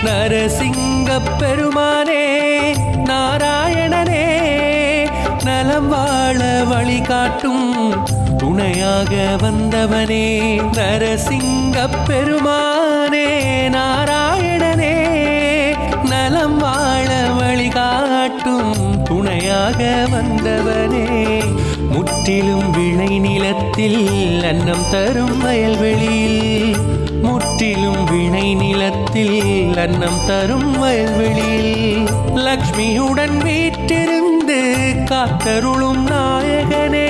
நரசிங்கப் பெருமானே நாராயணனே நலம் வாழ வழிகாட்டும் துணையாக வந்தவனே நரசிங்கப் பெருமானே நாராயணனே நலம் வாழ வழிகாட்டும் துணையாக வந்தவனே முற்றிலும் விளை நிலத்தில் அன்னம் தரும் வயல்வெளியில் முற்றிலும் விளை நிலத்தில் அன்னம் தரும் வயல்வெளியில் லக்ஷ்மியுடன் வீற்றிருந்து காத்தருளும் நாயகனே